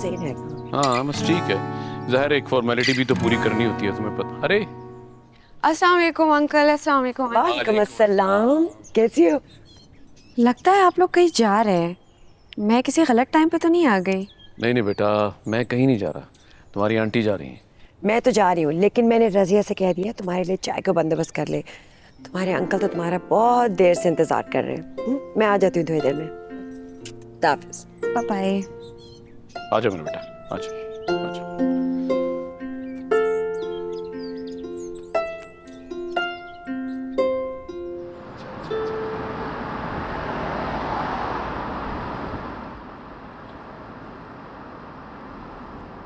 सही रहेगा। हाँ बस ठीक है, ज़ाहिर है एक फॉर्मेलिटी भी तो पूरी करनी होती है, तुम्हें पता। अरे अस्सलाम वालेकुम अंकल। अस्सलाम वालेकुम। वालेकुम अस्सलाम, कैसी हो? लगता है आप लोग कहीं जा रहे हैं। मैं किसी गलत टाइम पे तो नहीं आ गई? नहीं नहीं बेटा, मैं कहीं नहीं जा रहा, तुम्हारी आंटी जा रही हैं। मैं तो जा रही हूँ, लेकिन मैंने रजिया से कह दिया तुम्हारे लिए चाय का बंदोबस्त कर ले। तुम्हारे अंकल तो तुम्हारा बहुत देर से इंतजार कर रहे हैं। मैं आ जाती हूँ थोड़ी देर में। हाफिज। Bye bye. आ जाओ मेरा बेटा, आ जाओ आ जाओ।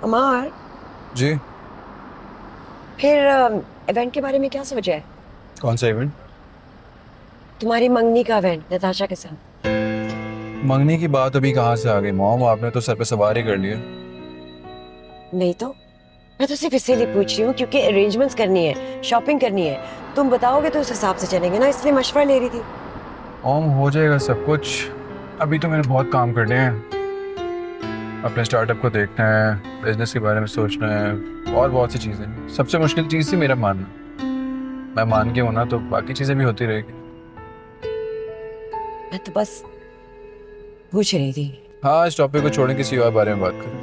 अमार, जी। फिर इवेंट के बारे में क्या सोचा है? कौन सा इवेंट? तुम्हारी मंगनी का इवेंट नताशा के साथ। मंगनी की बात अभी कहाँ से आ गई मॉम? आपने तो सर पे सवार ही कर लिया। नहीं तो मैं तो सिर्फ इसीलिए पूछ रही हूँ क्योंकि अरेंजमेंट्स करनी है, शॉपिंग करनी है। तुम बताओगे तो उस हिसाब से चलेंगे ना, इसलिए मशवरा ले रही थी। मॉम हो जाएगा सब कुछ, अभी तो मैंने बहुत काम करने हैं। अपने स्टार्टअप को देखना है, बिजनेस के बारे में सोचना है और बहुत सी चीज़ें। सबसे मुश्किल चीज़ थी मेरा मानना। मैं मान के होना तो बाकी चीज़ें भी होती रहेगी। मैं तो बस पूछ रही थी। हाँ, इस टॉपिक को छोड़ें, किसी और बारे में बात करें।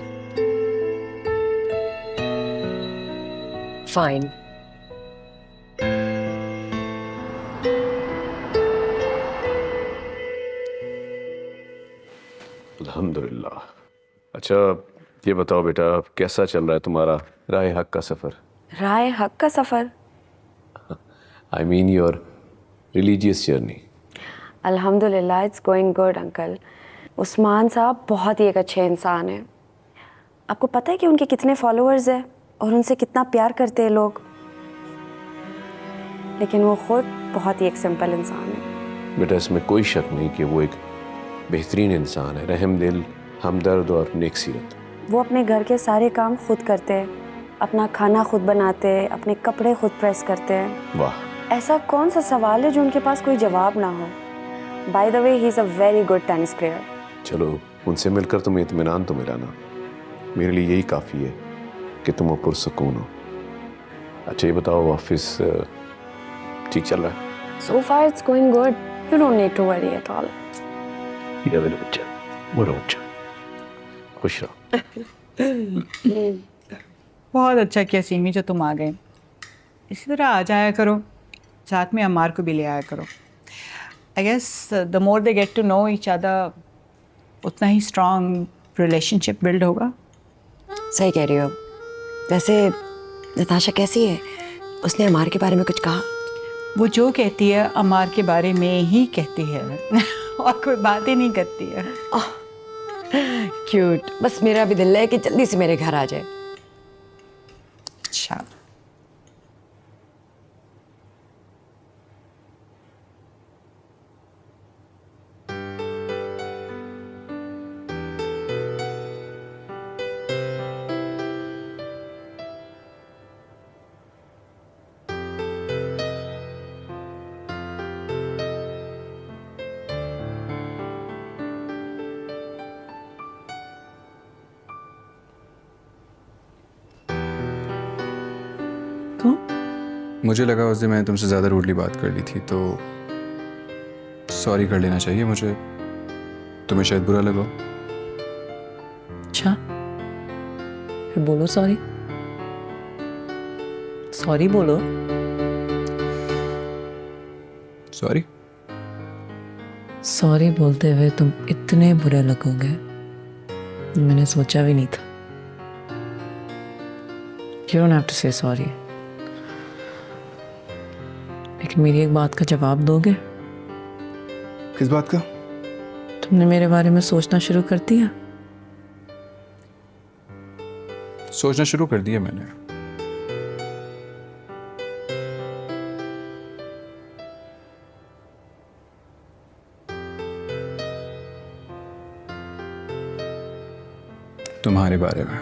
फाइन। अल्हम्दुलिल्लाह। अच्छा ये बताओ बेटा, कैसा चल रहा है तुम्हारा राह हक का सफ़र? राय हक का सफ़र? I mean your religious journey. अल्हम्दुलिल्लाह, it's going good uncle. Usman साहब बहुत ही एक अच्छे इंसान हैं। आपको पता है कि उनके कितने फॉलोअर्स हैं और उनसे कितना प्यार करते हैं लोग, लेकिन वो खुद बहुत ही एक सिंपल इंसान है। बेटा इसमें कोई शक नहीं कि वो एक बेहतरीन इंसान है, रहम दिल, हमदर्द और नेक सीरत। वो अपने घर के सारे काम खुद करते हैं, अपना खाना खुद बनाते हैं, अपने कपड़े खुद प्रेस करते हैं। वाह। ऐसा कौन सा सवाल है जो उनके पास कोई जवाब ना हो? By the way, he is a very good tennis player. चलो उनसे मिलकर तुम्हें इत्मीनान तो मिला ना, मेरे लिए यही काफ़ी है कि तुम पुरसुकून हो। अच्छा ये बताओ, ऑफिस ठीक चल रहा है? So far it's going good. You don't need to worry at all. हीरा मेरा बच्चा, मेरा बच्चा, खुश रहो। बहुत अच्छा किया सिमी जो तुम आ गए। इसी तरह आ जाया करो, साथ में अमार को भी ले आया करो। I guess the more they get to know each other, उतना ही स्ट्रॉन्ग रिलेशनशिप बिल्ड होगा। सही कह रही हो। वैसे नताशा कैसी है? उसने अमार के बारे में कुछ कहा? वो जो कहती है अमार के बारे में ही कहती है और कोई बात ही नहीं करती है। क्यूट। बस मेरा भी दिल है कि जल्दी से मेरे घर आ जाए। अच्छा, मुझे लगा उस दिन मैंने तुमसे ज़्यादा रूडली बात कर ली थी, तो सॉरी कर लेना चाहिए मुझे। तुम्हें शायद बुरा लगा। अच्छा, फिर बोलो सॉरी। सॉरी बोलो। सॉरी। सॉरी बोलते हुए तुम इतने बुरे लगोगे मैंने सोचा भी नहीं था। You don't have to say sorry. लेकिन मेरी एक बात का जवाब दोगे? किस बात का? तुमने मेरे बारे में सोचना शुरू कर दिया? सोचना शुरू कर दिया मैंने। तुम्हारे बारे में।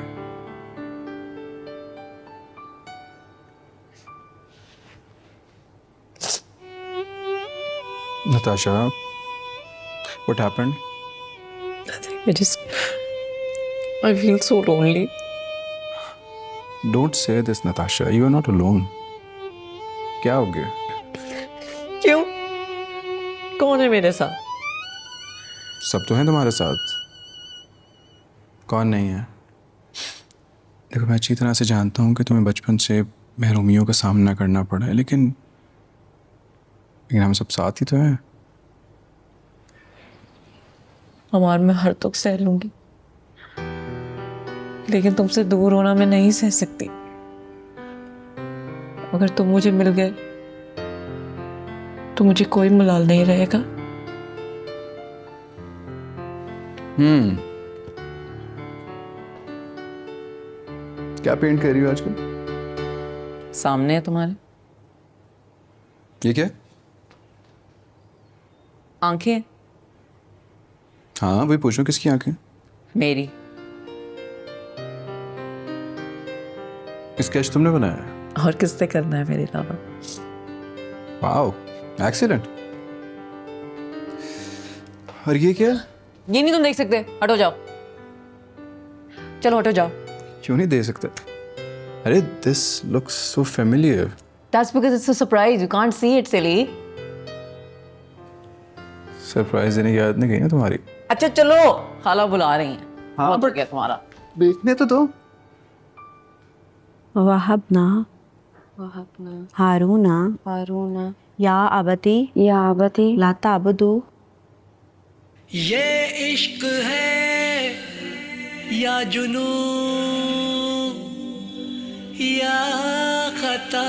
Natasha, what happened? Nothing. I I feel so lonely. Don't say this, Natasha. You are not alone. क्या हो गया? क्यों? कौन है मेरे साथ? सब तो हैं तुम्हारे साथ। कौन नहीं है? देखो, मैं अच्छी तरह से जानता हूँ कि तुम्हें बचपन से महरूमियों का सामना करना पड़ा है, लेकिन हम सब साथ ही तो हैं। हमार में हर दुख सह लूंगी, लेकिन तुमसे दूर होना मैं नहीं सह सकती। अगर तुम मुझे मिल गए तो मुझे कोई मलाल नहीं रहेगा। क्या पेंट कर रही हो आजकल? सामने है तुम्हारे ये क्या? आंखें। हाँ, वही पूछो, किसकी आंखें? मेरी। स्केच तुमने बनाया है? और किससे करना है मेरे अलावा? Wow, excellent. और ये क्या? ये नहीं तुम देख सकते, हटो जाओ। चलो हटो जाओ। क्यों नहीं दे सकते? अरे, this looks so familiar. That's because it's a surprise. You can't see it, silly. Surprise देने की याद नहीं गई ना तुम्हारी? अच्छा चलो, खाला बुला रही हैं। हाँ, बहुत हो गया तुम्हारा। देखने तो दो। वहबना हारूना हारूना या अबती ला ताबदू। ये इश्क है या जुनू या खता।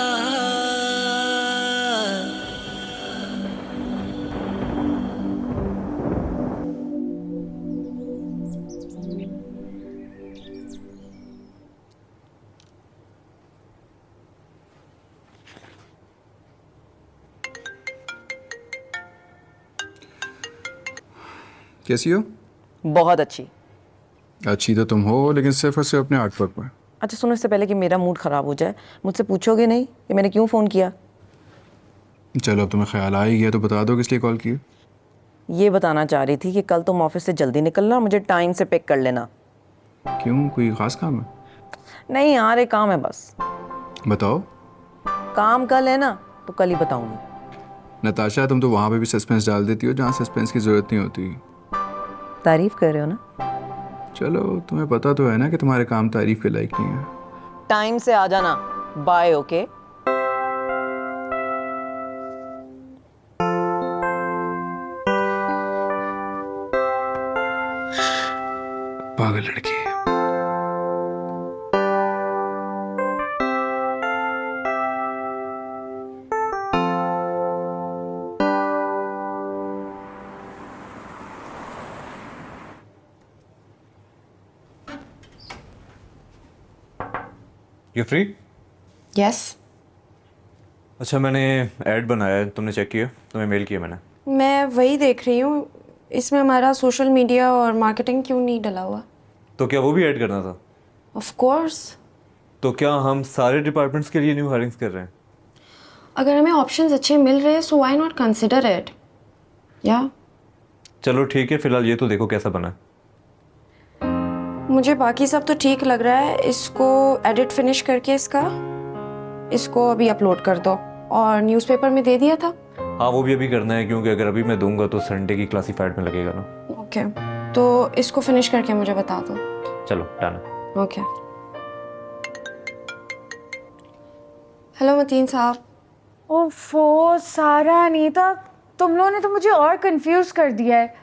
कैसी हो? बहुत अच्छी। अच्छी तो तुम हो, लेकिन सिर्फ और सिर्फ अपने आर्ट वर्क में। अच्छा सुनो, इससे पहले कि मेरा मूड खराब हो जाए, मुझसे पूछोगे नहीं कि मैंने क्यों फ़ोन किया? चलो, अब तुम्हें ख्याल आ ही गया तो बता दो किस लिए कॉल की। ये बताना चाह रही थी कि कल तुम ऑफिस से जल्दी निकलना, मुझे टाइम से पिक कर लेना। क्यों, कोई खास काम है? नहीं यार, एक काम है बस। बताओ। काम कल है ना, तो कल ही बताऊंगी। नताशा, तुम तो वहां पे भी सस्पेंस डाल देती हो जहाँ सस्पेंस की जरूरत नहीं होती। तारीफ कर रहे हो ना? चलो, तुम्हें पता तो है ना कि तुम्हारे काम तारीफ के लायक नहीं है। टाइम से आ जाना। बाय। ओके। पागल लड़की। You free? यस। अच्छा, मैंने ऐड बनाया है, तुमने चेक किया? तुम्हें मेल किया मैंने। मैं वही देख रही हूँ, इसमें हमारा सोशल मीडिया और मार्केटिंग क्यों नहीं डला हुआ? तो क्या वो भी ऐड करना था? Of course. तो क्या हम सारे डिपार्टमेंट्स के लिए न्यू हायरिंग्स कर रहे हैं? अगर हमें ऑप्शंस अच्छे मिल रहे हैं so why not consider it. या चलो ठीक है, फिलहाल ये तो देखो कैसा बना है। मुझे बाकी सब तो ठीक लग रहा है। इसको एडिट फिनिश करके इसको अभी अपलोड कर दो। और न्यूज़पेपर में दे दिया था? हाँ, वो भी अभी करना है, क्योंकि अगर अभी मैं दूंगा तो संडे की क्लासीफाइड में लगेगा ना। ओके, तो इसको फिनिश करके मुझे बता दो। चलो डन है। ओके। हेलो मतीन साहब। ओफो सारा, अनीता, तुम लोगों ने तो मुझे और कंफ्यूज कर दिया है।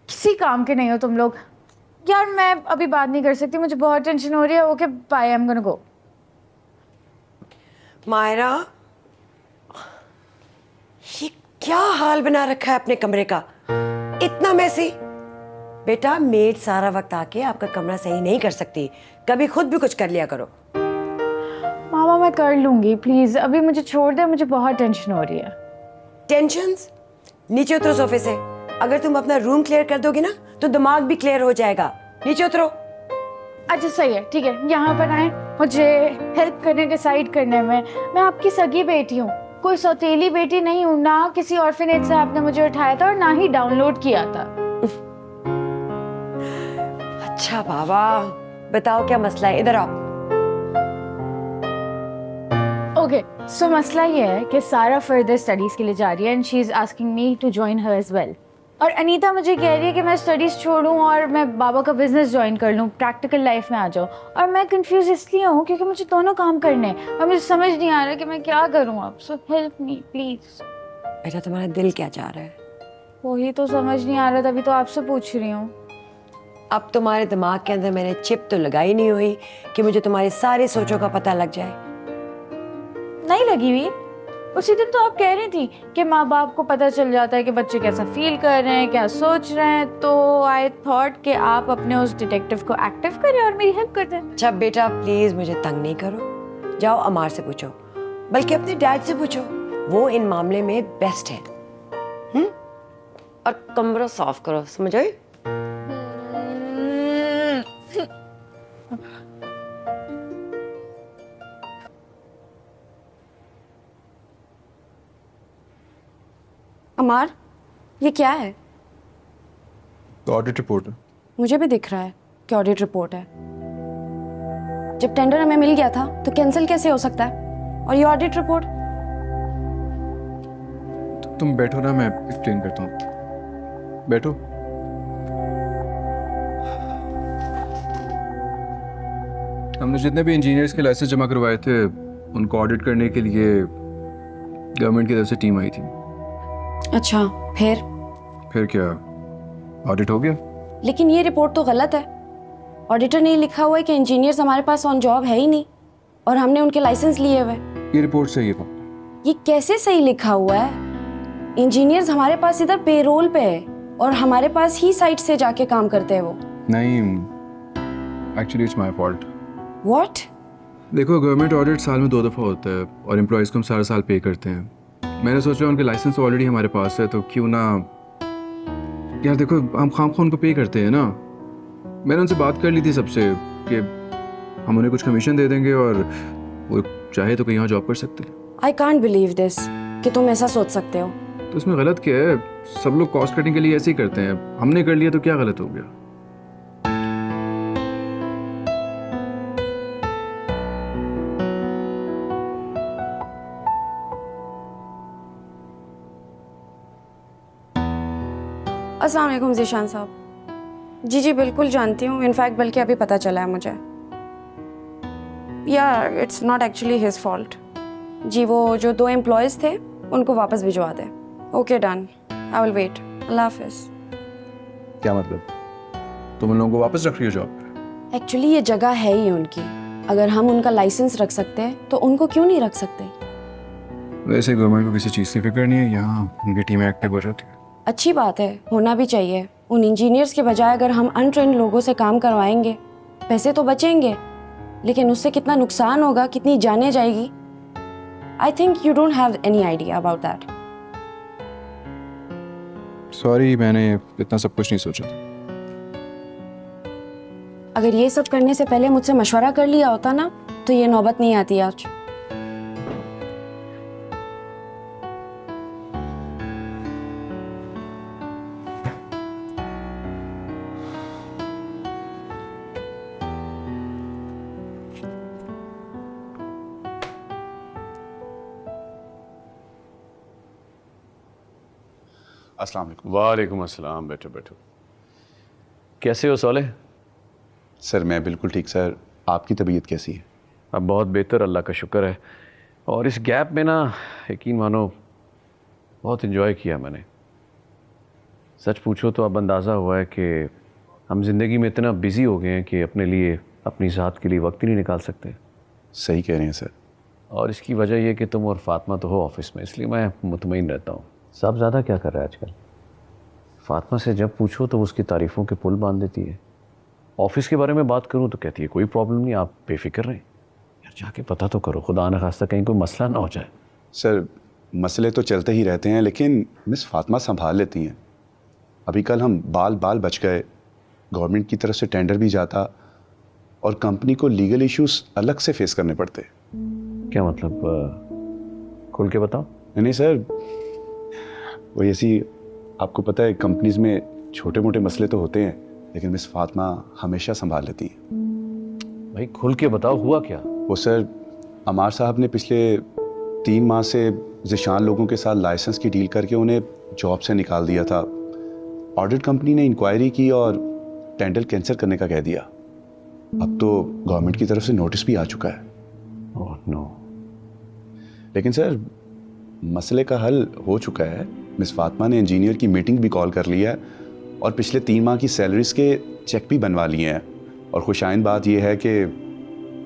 किसी काम के नहीं हो तुम लोग। यार मैं अभी बात नहीं कर सकती, मुझे बहुत टेंशन हो रही है। Okay bye, I am gonna go. Myra, ये क्या हाल बना रखा है अपने कमरे का, इतना मैसी। बेटा, मेड सारा वक्त आके आपका कमरा सही नहीं कर सकती, कभी खुद भी कुछ कर लिया करो। मामा मैं कर लूंगी, प्लीज अभी मुझे छोड़ दे, मुझे बहुत टेंशन हो रही है। टेंशन्स? नीचे उतरो सोफे से। अगर तुम अपना रूम क्लियर कर दोगे ना तो दिमाग भी क्लियर हो जाएगा। नीचे उतरो। अच्छा सही है, ठीक है, यहाँ पर आए मुझे हेल्प करने, डिसाइड करने में। मैं आपकी सगी बेटी हूँ, कोई सौतेली बेटी नहीं हूँ। ना किसी ऑर्फनेज से आपने मुझे उठाया था और ना ही डाउनलोड किया था। अच्छा बाबा, बताओ क्या मसला है, इधर आओ। ओके, सो मसला ये है कि सारा फर्दर स्टडीज़ के लिए जा रही है and she is asking me to join her as well. और अनीता मुझे कह रही है कि मैं स्टडीज़ छोड़ूं और मैं बाबा का बिजनेस ज्वाइन कर लूं, प्रैक्टिकल लाइफ में आ जाऊं। और मैं कंफ्यूज इसलिए हूं क्योंकि मुझे दोनों काम करने हैं और मुझे समझ नहीं आ रहा कि मैं क्या करूं। आप सो हेल्प मी प्लीज़। बेटा तुम्हारा दिल क्या चाह रहा है? वही तो समझ नहीं आ रहा, तभी तो आपसे पूछ रही हूँ। अब तुम्हारे दिमाग के अंदर मैंने चिप तो लगाई नहीं हुई कि मुझे तुम्हारी सारी सोचों का पता लग जाए। नहीं लगी हुई। उसी दिन तो आप कह रही थी कि माँ बाप को पता चल जाता है कि बच्चे कैसा फील कर रहे हैं, क्या सोच रहे हैं, तो आई थॉट कि आप अपने उस डिटेक्टिव को एक्टिव करें और मेरी हेल्प कर दें। अच्छा बेटा प्लीज मुझे तंग नहीं करो, जाओ अमार से पूछो, बल्कि अपने डैड से पूछो, वो इन मामले में बेस्ट है। और कमरा साफ करो, समझ आई? अमार, ये क्या है? ऑडिट रिपोर्ट है। मुझे भी दिख रहा है कि ऑडिट रिपोर्ट है। जब टेंडर हमें मिल गया था तो कैंसिल कैसे हो सकता है? और ये ऑडिट रिपोर्ट? तुम बैठो ना, मैं एक्सप्लेन करता हूँ। बैठो। हमने जितने भी इंजीनियर्स के लाइसेंस जमा करवाए थे उनको ऑडिट करने के लिए गवर्नमेंट की तरफ से टीम आई थी। अच्छा, फिर क्या ऑडिट हो गया? लेकिन ये रिपोर्ट तो गलत है। ऑडिटर ने लिखा हुआ है कि इंजीनियर्स हमारे पास ऑन जॉब है ही नहीं और हमने उनके लाइसेंस लिए हुए। ये रिपोर्ट सही है। ये कैसे सही लिखा हुआ है? इंजीनियर्स हमारे पास इधर पेरोल पे है और हमारे पास ही साइट से जाके काम करते हैं वो। नहीं, actually it's my fault. What? देखो, गवर्नमेंट ऑडिट साल में 2 दफ़ा होता है और एम्प्लॉयज़ को हम सारा साल पे करते हैं। मैंने सोचा उनके लाइसेंस ऑलरेडी हमारे पास है तो क्यों ना, यार देखो हम खामखा उनको पे करते हैं ना। मैंने उनसे बात कर ली थी सबसे कि हम उन्हें कुछ कमीशन दे देंगे और वो चाहे तो कहीं और जॉब कर सकते हैं। आई कांट बिलीव दिस कि तुम ऐसा सोच सकते हो। तो इसमें गलत क्या है? सब लोग कॉस्ट कटिंग के लिए ऐसे ही करते हैं, हमने कर लिया तो क्या गलत हो गया? अस्सलाम वालेकुम ज़ीशान साहब। जी बिल्कुल जानती हूँ, इनफैक्ट बल्कि अभी पता चला है मुझे। यार it's not actually his fault. जी वो जो 2 एम्प्लॉयज़ थे उनको वापस भिजवा दें। Okay done, I will wait. अल्लाह हाफिज़। क्या मतलब? तुम उन लोगों को वापस रख रही हो जॉब पर? एक्चुअली ये जगह है ही उनकी। अगर हम उनका लाइसेंस रख सकते हैं तो उनको क्यों नहीं रख सकते? वैसे गवर्नमेंट को किसी चीज़ की फिक्र नहीं है, यहाँ उनकी टीम एक्टिव हो जाती है। अच्छी बात है, होना भी चाहिए। उन इंजीनियर्स के बजाय अगर हम अनट्रेंड लोगों से काम करवाएंगे, पैसे तो बचेंगे, लेकिन उससे कितना नुकसान होगा, कितनी जाने जाएगी। I think you don't have any idea about that. Sorry, मैंने इतना सब कुछ नहीं सोचा था। अगर ये सब करने से पहले मुझसे मशवरा कर लिया होता ना तो ये नौबत नहीं आती आज। अस्सलाम वालेकुम। वालेकुम अस्सलाम। बैठो बैठो। कैसे हो सोले? सर मैं बिल्कुल ठीक सर, आपकी तबीयत कैसी है? अब बहुत बेहतर, अल्लाह का शुक्र है। और इस गैप में ना यकीन मानो बहुत इन्जॉय किया मैंने। सच पूछो तो अब अंदाज़ा हुआ है कि हम ज़िंदगी में इतना बिज़ी हो गए हैं कि अपने लिए, अपनी ज़ात के लिए वक्त ही नहीं निकाल सकते। सही कह रहे हैं सर। और इसकी वजह यह कि तुम और फातिमा तो हो ऑफिस में, इसलिए मैं मुतमईन रहता हूँ। साहब ज़्यादा क्या कर रहा है आजकल? फातिमा से जब पूछो तो उसकी तारीफ़ों के पुल बांध देती है। ऑफिस के बारे में बात करूं तो कहती है कोई प्रॉब्लम नहीं, आप बेफिक्र रहें। यार जाके पता तो करो, खुदा न खास्ता कहीं कोई मसला ना हो जाए। सर मसले तो चलते ही रहते हैं, लेकिन मिस फातिमा संभाल लेती हैं। अभी कल हम बाल बच गए, गवर्नमेंट की तरफ से टेंडर भी जाता और कंपनी को लीगल इश्यूज अलग से फेस करने पड़ते। क्या मतलब? खुल के बताओ। नहीं सर, वो ऐसी, आपको पता है कंपनीज में छोटे मोटे मसले तो होते हैं, लेकिन मिस फातिमा हमेशा संभाल लेती हैं। भाई खुल के बताओ, हुआ क्या? वो सर, अमार साहब ने पिछले 3 माह से ज़िशान लोगों के साथ लाइसेंस की डील करके उन्हें जॉब से निकाल दिया था। ऑडिट कंपनी ने इंक्वायरी की और टेंडर कैंसिल करने का कह दिया। अब तो गवर्नमेंट की तरफ से नोटिस भी आ चुका है। Oh no. लेकिन सर, मसले का हल हो चुका है। मिस फातिमा ने इंजीनियर की मीटिंग भी कॉल कर लिया है और पिछले 3 माह की सैलरीज के चेक भी बनवा लिए हैं। और खुशाइन बात यह है कि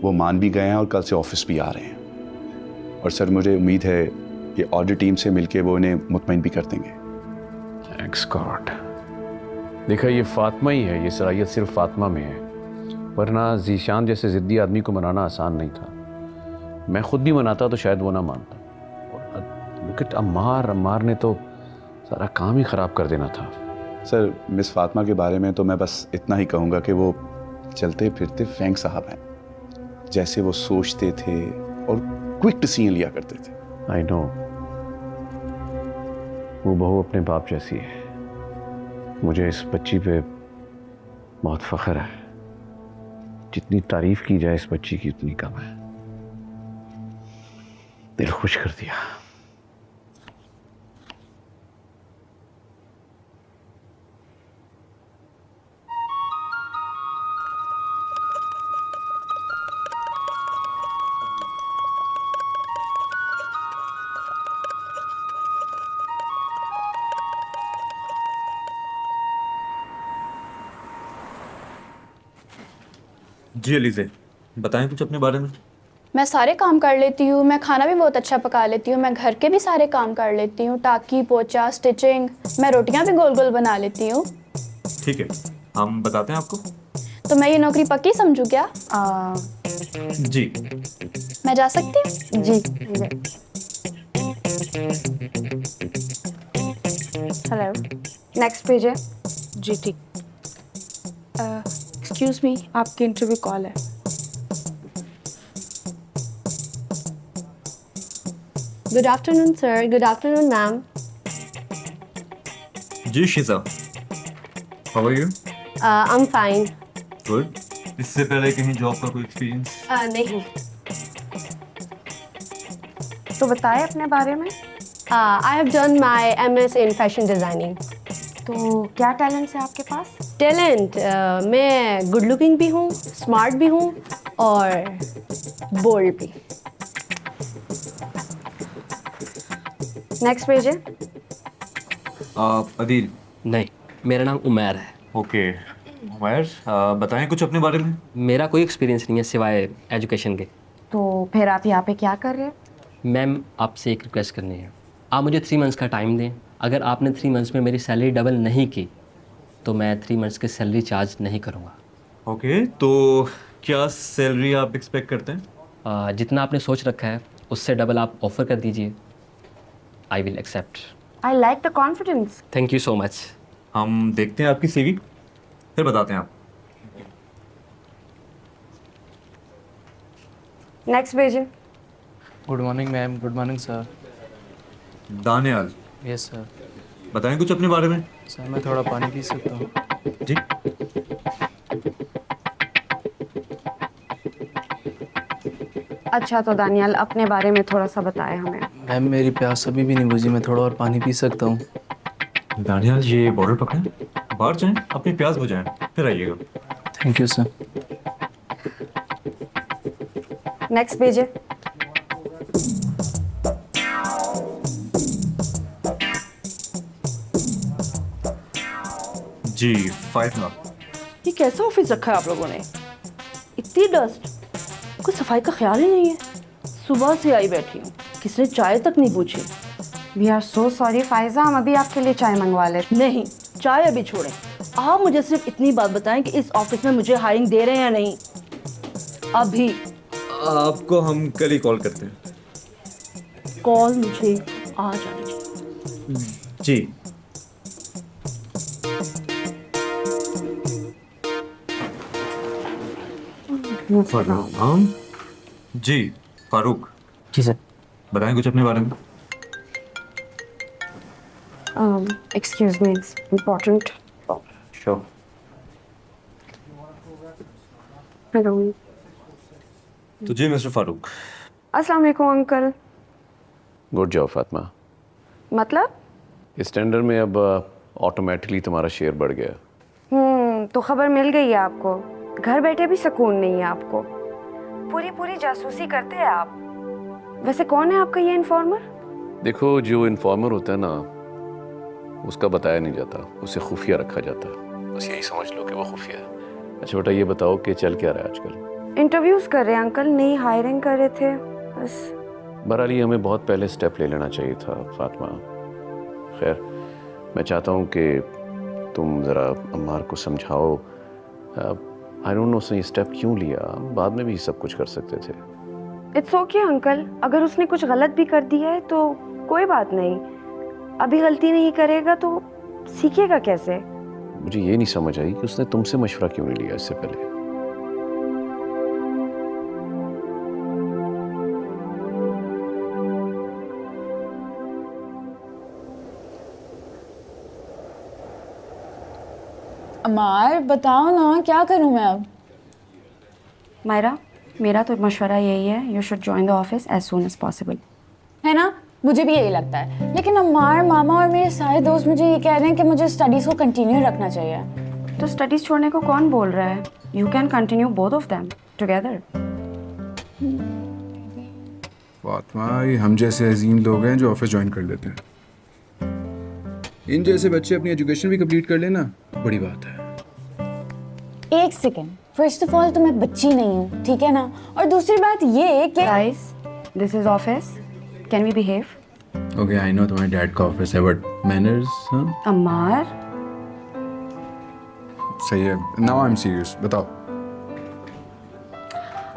वो मान भी गए हैं और कल से ऑफिस भी आ रहे हैं। और सर, मुझे उम्मीद है कि ऑडिट टीम से मिलके वो उन्हें मुतमईन भी कर देंगे। Thanks God. देखा, ये फातिमा ही है, ये सलाहियत सिर्फ फातिमा में है, वरना ज़ीशान जैसे ज़िद्दी आदमी को मनाना आसान नहीं था। मैं खुद भी मनाता तो शायद वो ना मानता। लुक एट अम्मार ने तो सारा काम ही ख़राब कर देना था। सर, मिस फातिमा के बारे में तो मैं बस इतना ही कहूँगा कि वो चलते फिरते फैंग साहब हैं। जैसे वो सोचते थे और क्विक डिसीजन लिया करते थे। आई नो, वो बहू अपने बाप जैसी है। मुझे इस बच्ची पे बहुत फ़ख्र है। जितनी तारीफ की जाए इस बच्ची की उतनी कम है। दिल खुश कर दिया। जी अलीज़े, बताएं कुछ अपने बारे में। मैं सारे काम कर लेती हूँ, मैं खाना भी बहुत अच्छा पका लेती हूँ, मैं घर के भी सारे काम कर लेती हूँ, टाकी पोछा स्टिचिंग, मैं रोटियाँ भी गोल गोल बना लेती हूँ। ठीक है, हम बताते हैं आपको। तो मैं ये नौकरी पक्की समझूँ क्या? जी। मैं जा सकती हूँ? जी। हेलो, नेक्स्ट पेज है। जी ठीक। एक्सक्यूज़ मी, आपकी इंटरव्यू कॉल है। Good afternoon sir. Good afternoon ma'am. जी Shiza, how are you? I am fine. Good. इससे पहले कहीं जॉब का कोई एक्सपीरियंस? नहीं। तो बताएं अपने बारे में। I have done my MS in fashion designing. तो क्या टैलेंट्स है आपके पास? टैलेंट, मैं गुड लुकिंग भी हूँ, स्मार्ट भी हूँ और बोल्ड भी। नेक्स्ट पेज है। अदील? नहीं, मेरा नाम उमैर है। ओके उमैर, बताएं कुछ अपने बारे में। मेरा कोई एक्सपीरियंस नहीं है सिवाय एजुकेशन के। तो फिर आप यहाँ पे क्या कर रहे हैं? मैम, आपसे एक रिक्वेस्ट करनी है। आप मुझे 3 मंथ्स का टाइम दें। अगर आपने 3 मंथ्स में मेरी सैलरी डबल नहीं की तो मैं 3 मंथ्स की सैलरी चार्ज नहीं करूँगा। ओके, तो क्या सैलरी आप एक्सपेक्ट करते हैं? जितना आपने सोच रखा है उससे डबल आप ऑफ़र कर दीजिए। I will accept. I like the confidence. Thank you so much. हम देखते हैं आपकी सीवी, फिर बताते हैं आप। नेक्स्ट पेज है। Good morning ma'am. Good morning sir. Daniyal? Yes sir. बताएं कुछ अपने बारे में। सर, मैं थोड़ा पानी पी सकता हूँ? जी। अच्छा, तो दानियाल अपने बारे में थोड़ा सा बताएं हमें। मैम, मेरी प्यास अभी भी नहीं बुझी, मैं थोड़ा और पानी पी सकता हूँ? दानियाल, ये बॉर्डर पकड़ें, बाहर जाएं, अपनी प्यास बुझाएं, फिर आइएगा। Thank you sir. Next page है। जी 5 ना। ये कैसा ऑफिस रखा है आप लोगों ने? इतनी डस्ट, कोई सफाई का ख्याल ही नहीं है। सुबह से आई बैठी हूँ, किसी ने चाय तक नहीं पूछी। We are so sorry Faiza, हम अभी आपके लिए चाय मंगवा ले। नहीं, चाय अभी छोड़ें। आप मुझे सिर्फ इतनी बात बताएं कि इस ऑफिस में मुझे हायरिंग दे रहे हैं या नहीं। अभी आपको हम कल ही कॉल करते हैं। कॉल मुझे आज आनी चाहिए। जी। जी फारूक। जी सर। बताएं कुछ अपने बारे में। Excuse me, important. Sure. Hello, तो जी मिस्टर फारूक, अस्सलाम वालेकुम अंकल। Good job Fatima. मतलब? इस टेंडर में अब ऑटोमेटिकली तुम्हारा शेयर बढ़ गया। तो खबर मिल गई है आपको। घर बैठे भी सुकून नहीं है आपको। पूरी पूरी जासूसी करते हैं आप। वैसे कौन है आपका ये इन्फॉर्मर? देखो, जो इन्फॉर्मर होता है ना, उसका बताया नहीं जाता, उसे खुफिया रखा जाता है। बस यही समझ लो कि वो खुफिया है। अच्छा बेटा, ये बताओ कि चल क्या रहा है आजकल? इंटरव्यूज कर रहे हैं अंकल, नई हायरिंग कर रहे थे बस। बहरहाल ये हमें बहुत पहले स्टेप ले लेना चाहिए था फातिमा। खैर, मैं चाहता हूँ कि तुम ज़रा अम्मार को समझाओ। आई डोंट नो उसने ये स्टेप क्यों लिया, बाद में भी सब कुछ कर सकते थे। इट्स ओके अंकल, अगर उसने कुछ गलत भी कर दिया है तो कोई बात नहीं। अभी गलती नहीं करेगा तो सीखेगा कैसे? मुझे ये नहीं समझ आई कि उसने तुमसे मशवरा क्यों नहीं लिया इससे पहले। अमार बताओ ना, क्या करूं मैं अब? मायरा, मेरा तो मशवरा यही है, you should join the office as soon as possible. है ना, मुझे भी यही लगता है। लेकिन अमार, मामा और मेरे सारे दोस्त मुझे ये कह रहे हैं कि मुझे स्टडीज़ को कंटिन्यू रखना चाहिए। तो स्टडीज छोड़ने को कौन बोल रहा है? You can continue both of them together. Fatima, ये हम जैसे अजीम लोग हैं जो ऑफिस ज्वाइन कर लेते हैं। इन जैसे बच्चे अपनी एजुकेशन भी कंप्लीट कर लेना, बड़ी बात है। एक सेकेंड, फर्स्ट ऑफ ऑल तो मैं बच्ची नहीं हूँ, ठीक है ना? और दूसरी बात ये कि guys, this is office, can we behave? Okay, I know तुम्हारे डैड का ऑफिस है, बट मैनर्स। हाँ अम्मार, सही है। नाउ आई एम सीरियस, बताओ।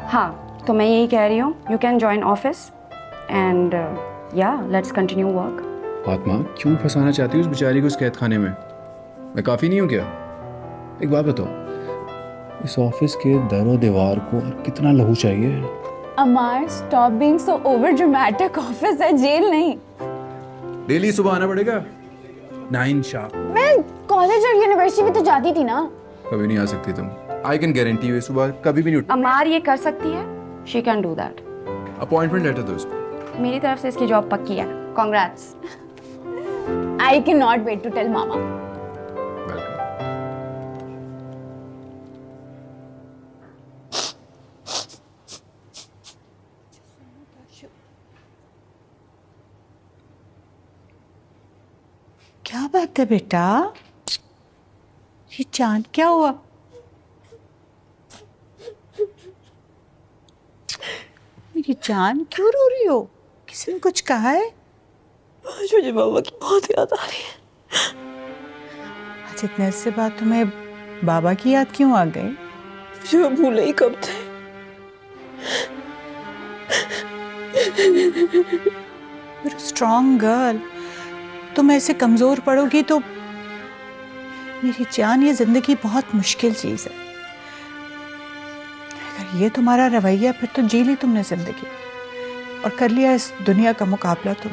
हाँ तो मैं यही कह रही हूँ, you can join office and या लेट्स कंटिन्यू वर्क। फातिमा, क्यों फंसाना चाहती हूँ उस बेचारी को उस कैद खाने में? मैं काफ़ी नहीं हूँ क्या? एक बात बताओ, इस ऑफिस के दरो दीवार को और कितना लहू चाहिए? Amar, stop being so over dramatic. Office है, जेल नहीं। डेली सुबह आना पड़ेगा 9 शार्प। मैं कॉलेज और यूनिवर्सिटी में तो जाती थी ना। कभी नहीं आ सकती तुम। आई कैन गारंटी यू, सुबह कभी भी नहीं उठ। अम्मार ये कर सकती है, she can do that. Appointment letter दो इसको। मेरी तरफ से इसकी जॉब पक्की है, congrats. I can not wait to tell mama. क्या बात है बेटा? ये चांद क्या हुआ? मेरी जान, क्यों रो रही हो? किसी ने कुछ कहा है? आज मुझे बाबा की बहुत याद आ रही है। आज इतने अरसे बाद तुम्हें बाबा की याद क्यों आ गई? मुझे वो भूले ही कब थे। You're a strong girl. तुम ऐसे कमजोर पड़ोगी तो मेरी जान, ये जिंदगी बहुत मुश्किल चीज है। अगर ये तुम्हारा रवैया, फिर तो जी ली तुमने जिंदगी और कर लिया इस दुनिया का मुकाबला तुम।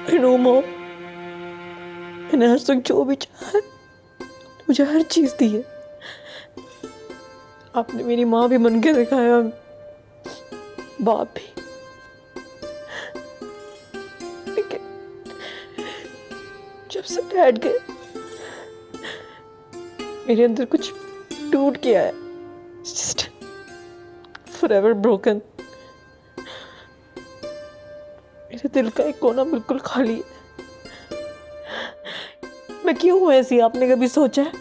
I know, Mom. मैंने आज तक जो भी चाहा है, मुझे हर चीज दी है। आपने मेरी माँ भी बन के दिखाया, बाप भी। लेकिन जब से डैड गए, मेरे अंदर कुछ टूट गया है। It's just forever broken. मेरे दिल का एक कोना बिल्कुल खाली है। मैं क्यों हूँ ऐसी? आपने कभी सोचा है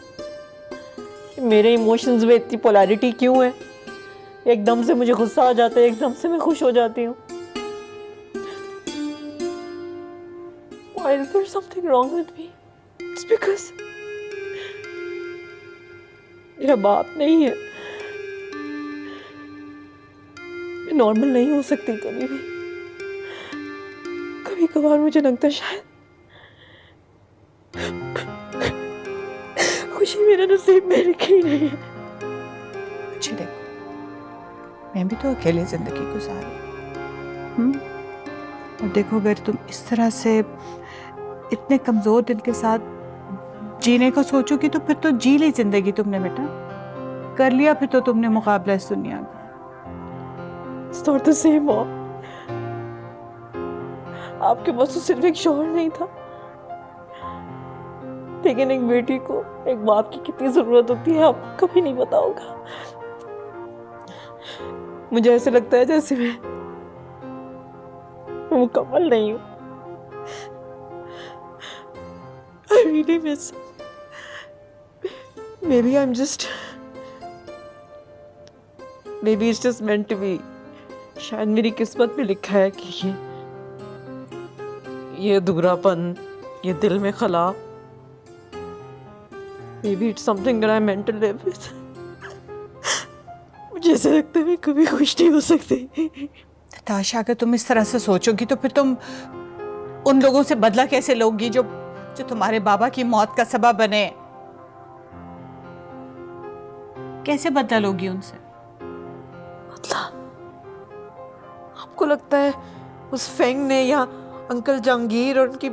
मेरे इमोशंस में इतनी पोलैरिटी क्यों है? एकदम से मुझे गुस्सा आ जाता है, एकदम से मैं खुश हो जाती हूँ। Why is there something wrong with me? It's because मेरा बाप नहीं है। मैं नॉर्मल नहीं हो सकती कभी भी। कभी कभार मुझे लगता है शायद खुशी मेरे नसीब में लिखी नहीं है। अच्छी देखो, मैं भी तो अकेले जिंदगी गुजारी। और देखो, अगर तुम इस तरह से इतने कमजोर दिल के साथ जीने को सोचोगी तो फिर तो जी ली जिंदगी तुमने बेटा, कर लिया फिर तो तुमने मुकाबला इस दुनिया का। It's not the same, Mom. आपके पास तो सिर्फ एक शौहर नहीं था, लेकिन एक बेटी को एक बाप की कितनी जरूरत होती है आपको कभी नहीं पता होगा। मुझे ऐसे लगता है जैसे मैं मुकम्मल नहीं हूँ। I really miss. Maybe it's just meant to be. शायद मेरी किस्मत में लिखा है कि ये अधूरापन, ये दिल में खला, maybe it's something that I'm meant to live with. मुझे ऐसा लगता है मैं कभी खुश नहीं हो सकती। नताशा, अगर तुम इस तरह से सोचोगी तो फिर तुम उन लोगों से बदला कैसे लोगी जो तुम्हारे बाबा की मौत का सबब बने? कैसे बदला लोगी उनसे? बदला? आपको लगता है उस फेंग ने या अंकल जहांगीर और उनकी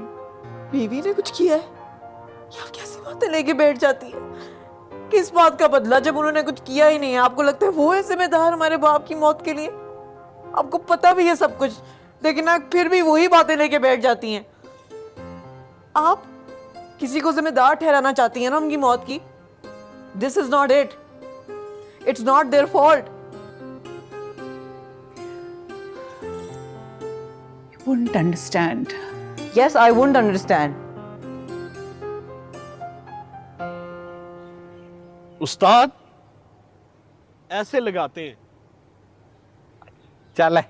बीवी ने कुछ किया है? आप कैसी बातें लेके बैठ जाती है? किस बात का बदला जब उन्होंने कुछ किया ही नहीं है? आपको लगता है वो है जिम्मेदार हमारे बाप की मौत के लिए? आपको पता भी है सब कुछ, लेकिन आप फिर भी वही बातें लेके बैठ जाती हैं। आप किसी को जिम्मेदार ठहराना चाहती हैं ना उनकी मौत की? This is not it, it's not their fault. You wouldn't understand. Yes, I wouldn't understand. उस्ताद ऐसे लगाते हैं। चल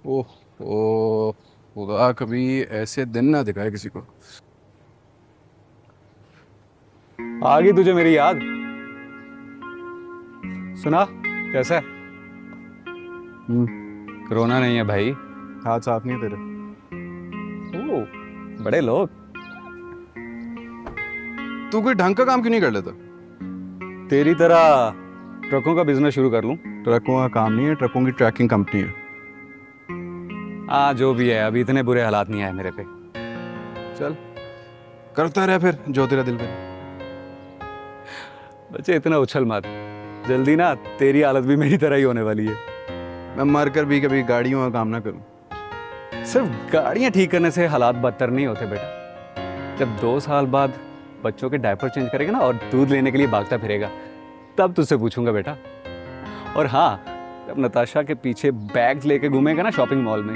ओह ओह, खुदा कभी ऐसे दिन ना दिखाए किसी को। आ गई तुझे मेरी याद? सुना कैसा है? कोरोना नहीं है भाई, हाथ साफ नहीं तेरे। ओह बड़े लोग। तू कोई ढंग का काम क्यों नहीं कर लेता? तेरी तरह ट्रकों का बिजनेस शुरू कर लूं? ट्रकों का काम नहीं है, ट्रकों की ट्रैकिंग कंपनी है। हाँ जो भी है, अभी इतने बुरे हालात नहीं आए मेरे पे। चल करता रहे फिर जो तेरा दिल करे। बच्चे इतना उछल मत, जल्दी ना तेरी हालत भी मेरी तरह ही होने वाली है। मैं मर कर भी कभी गाड़ियों का काम ना करूं। सिर्फ गाड़ियां ठीक करने से हालात बदतर नहीं होते बेटा। जब 2 साल बाद बच्चों के डायपर चेंज करेगा ना और दूध लेने के लिए भागता फिरेगा, तब तुझसे पूछूंगा बेटा। और हाँ, जब नताशा के पीछे बैग लेके घूमेगा ना शॉपिंग मॉल में,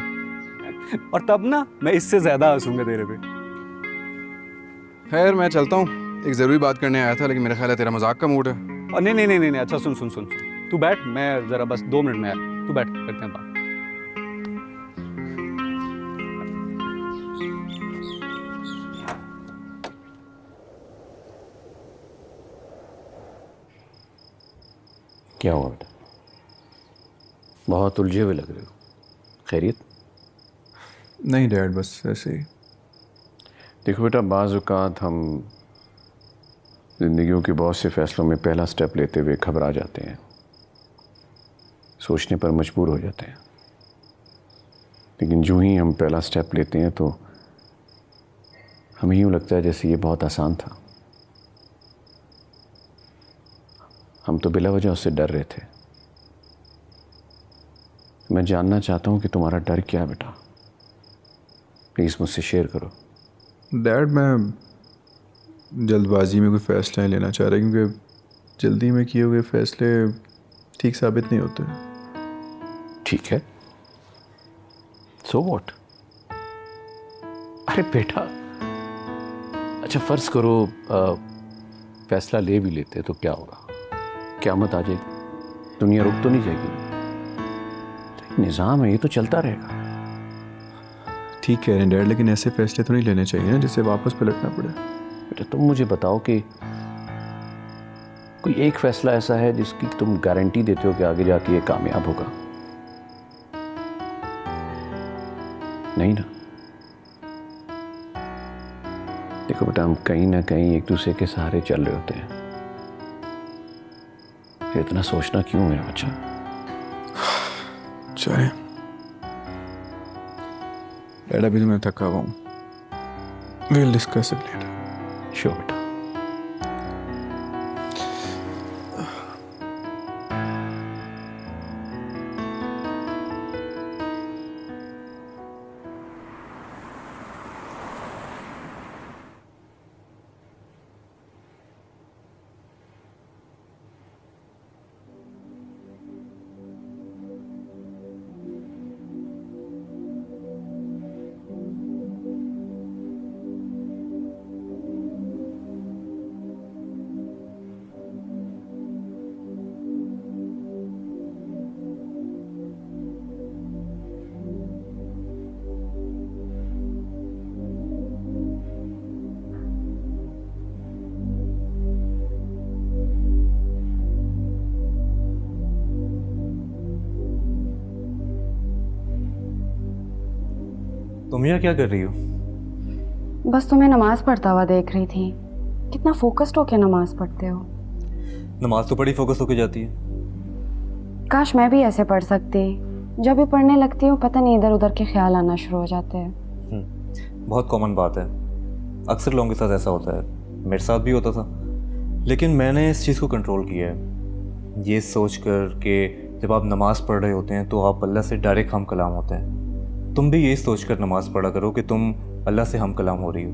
और तब ना मैं इससे ज्यादा हंसूंगा तेरे पे। खैर मैं चलता हूँ, एक ज़रूरी बात करने आया था, लेकिन मेरा ख्याल है तेरा मजाक का मूड है। और नहीं नहीं नहीं नहीं, अच्छा सुन सुन सुन तू बैठ, मैं ज़रा बस 2 मिनट में आया। तू बैठ, करते हैं बात। क्या हुआ बेटा? बहुत उलझे हुए लग रहे हो। खैरियत? नहीं डैड, बस ऐसे ही। देखो बेटा, बाज़ औक़ात हम ज़िंदगियों के बहुत से फैसलों में पहला स्टेप लेते हुए घबरा जाते हैं, सोचने पर मजबूर हो जाते हैं। लेकिन जो ही हम पहला स्टेप लेते हैं तो हमें यूँ लगता है जैसे ये बहुत आसान था। हम तो बिला वजह उससे डर रहे थे। मैं जानना चाहता हूँ कि तुम्हारा डर क्या है बेटा? प्लीज़ मुझसे शेयर करो। डैड मैं जल्दबाजी में कोई फ़ैसला नहीं लेना चाह रहा, क्योंकि जल्दी में किए हुए फैसले ठीक साबित नहीं होते। ठीक है, सो व्हाट? अरे बेटा, अच्छा फ़र्ज़ करो फैसला ले भी लेते तो क्या होगा? क़यामत आ जाएगी, दुनिया रुक तो नहीं जाएगी। निज़ाम है, ये तो चलता रहेगा। ठीक कह रहे हैं डैड, लेकिन ऐसे फैसले तो नहीं लेने चाहिए ना जिससे वापस पलटना पड़े। बेटा तुम मुझे बताओ कि कोई एक फैसला ऐसा है जिसकी तुम गारंटी देते हो कि आगे जाके ये कामयाब होगा? नहीं ना। देखो बेटा, हम कहीं ना कहीं एक दूसरे के सहारे चल रहे होते हैं। फिर इतना सोचना क्यों मेरा बच्चा? चले डैडा भी तो मैं थका हुआ हूँ. We'll discuss it later. Sure बेटा. तुम यहाँ क्या कर रही हो? बस तुम्हें नमाज पढ़ता हुआ देख रही थी. कितना फोकस्ड होके नमाज पढ़ते हो. नमाज तो बड़ी फोकस होके जाती है. काश मैं भी ऐसे पढ़ सकती. जब भी पढ़ने लगती हूँ पता नहीं इधर उधर के ख्याल आना शुरू हो जाते हैं. बहुत कॉमन बात है. अक्सर लोगों के साथ ऐसा होता है. मेरे साथ भी होता था. लेकिन मैंने इस चीज़ को कंट्रोल किया है, ये सोच कर कि जब आप नमाज़ पढ़ रहे होते हैं तो आप अल्लाह से डायरेक्ट हम कलाम होते हैं. तुम भी यही सोच कर नमाज़ पढ़ा करो कि तुम अल्लाह से हम कलाम हो रही हो,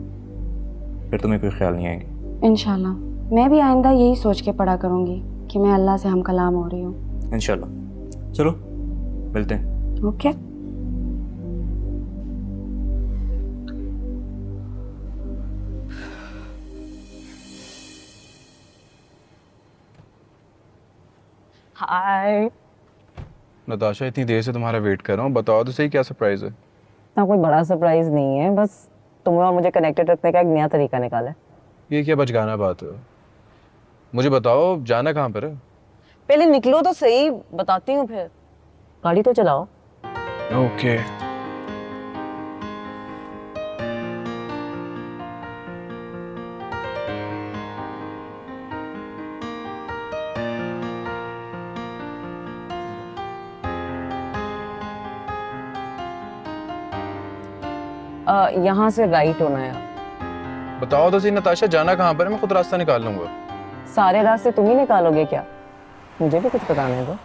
फिर तुम्हें कोई ख्याल नहीं आएंगे. इंशाल्लाह मैं भी आइंदा यही सोच के पढ़ा करूँगी कि मैं अल्लाह से हम कलाम हो रही हूँ. इंशाल्लाह. चलो मिलते हैं. ओके. हाय नताशा, इतनी देर से तुम्हारा वेट कर रहा हूँ. बताओ तो सही क्या सरप्राइज है. ना कोई बड़ा सरप्राइज नहीं है, बस तुम्हें और मुझे कनेक्टेड रखने का एक नया तरीका निकाला है. ये क्या बचगाना बात है. मुझे बताओ जाना कहाँ पर है. पहले निकलो तो सही, बताती हूँ फिर. गाड़ी तो चलाओ. ओके. यहाँ से राइट होना है. बताओ तो सही नताशा, जाना कहाँ पर है. मैं खुद रास्ता निकाल लूंगा. सारे रास्ते तुम ही निकालोगे क्या? मुझे भी कुछ बताने दो.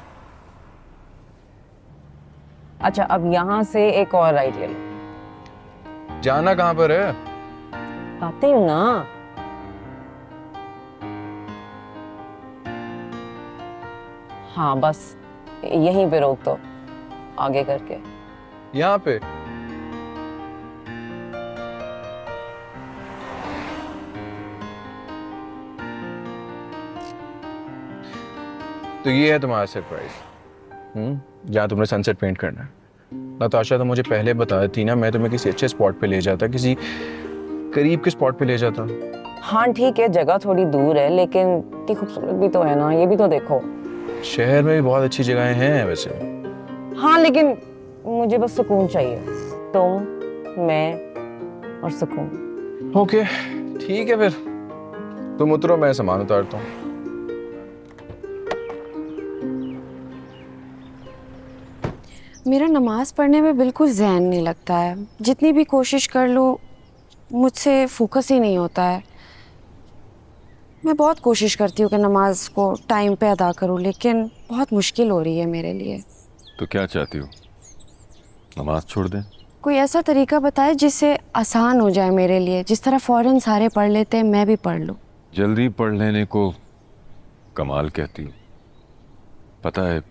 अच्छा, अब यहाँ से एक और राइट ले लो. जाना कहाँ पर है? आती हूँ ना. हाँ बस यहीं पे रोक दो, आगे करके. यहाँ पे? तो ये है तुम्हारा सरप्राइज. जहाँ तुमने सनसेट पेंट करना है. नताशा तो मुझे पहले बता देती ना, मैं तुम्हें किसी अच्छे स्पॉट पे ले जाता, किसी करीब के स्पॉट पे ले जाता. हाँ ठीक है, जगह थोड़ी दूर है लेकिन इतनी खूबसूरत भी तो है ना. ये भी तो देखो. शहर में भी बहुत अच्छी जगहें हैं वैसे. हाँ लेकिन मुझे बस सुकून चाहिए. तुम, मैं और सुकून. ओके ठीक है, फिर तुम उतरो, मैं सामान उतारता हूँ. मेरा नमाज़ पढ़ने में बिल्कुल ज़हन नहीं लगता है. जितनी भी कोशिश कर लूँ मुझसे फोकस ही नहीं होता है. मैं बहुत कोशिश करती हूँ कि नमाज को टाइम पे अदा करूँ, लेकिन बहुत मुश्किल हो रही है मेरे लिए. तो क्या चाहती हो, नमाज छोड़ दें? कोई ऐसा तरीका बताए जिससे आसान हो जाए मेरे लिए, जिस तरह फ़ौरन सारे पढ़ लेते हैं मैं भी पढ़ लूँ. जल्दी पढ़ लेने को कमाल कहती हो. पता है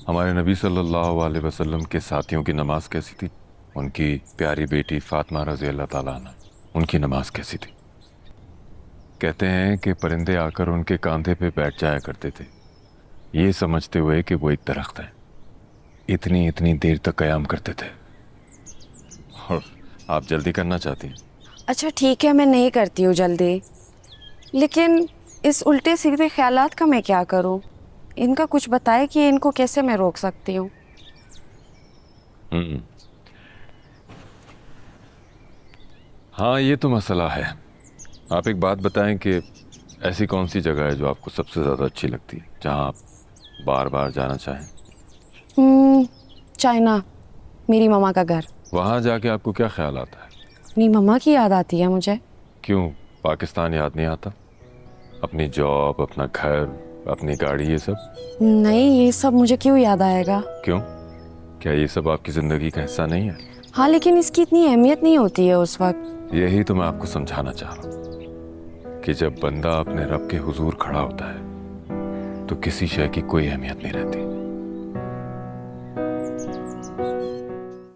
हमारे नबी सल्लल्लाहु अलैहि वसल्लम के साथियों की नमाज कैसी थी? उनकी प्यारी बेटी फातिमा रज़ी अल्लाह ताला अन्हा, उनकी नमाज कैसी थी? कहते हैं कि परिंदे आकर उनके कंधे पे बैठ जाया करते थे, ये समझते हुए कि वो एक दरख्त है. इतनी इतनी देर तक क़याम करते थे. और आप जल्दी करना चाहती हैं? अच्छा ठीक है, मैं नहीं करती हूँ जल्दी, लेकिन इस उल्टे सीधे ख्यालात का मैं क्या करूँ? इनका कुछ बताए कि इनको कैसे मैं रोक सकती हूँ. हाँ ये तो मसला है. आप एक बात बताएं कि ऐसी कौन सी जगह है जो आपको सबसे ज़्यादा अच्छी लगती है, जहाँ आप बार बार जाना चाहें? चाइना, मेरी मम्मा का घर। वहाँ जाके आपको क्या ख्याल आता है? अपनी मम्मा की याद आती है मुझे। क्यों, पाकिस्तान याद नहीं आता? अपनी जॉब, अपना घर, अपनी गाड़ी, ये सब? नहीं, ये सब मुझे क्यों याद आएगा? क्यों, क्या ये सब आपकी ज़िंदगी का हिस्सा नहीं है? हाँ, लेकिन इसकी इतनी अहमियत नहीं होती है उस वक्त। यही तो मैं आपको समझाना चाह रहा हूँ कि जब बंदा अपने रब के हुजूर खड़ा होता है तो किसी शय की कोई अहमियत नहीं रहती।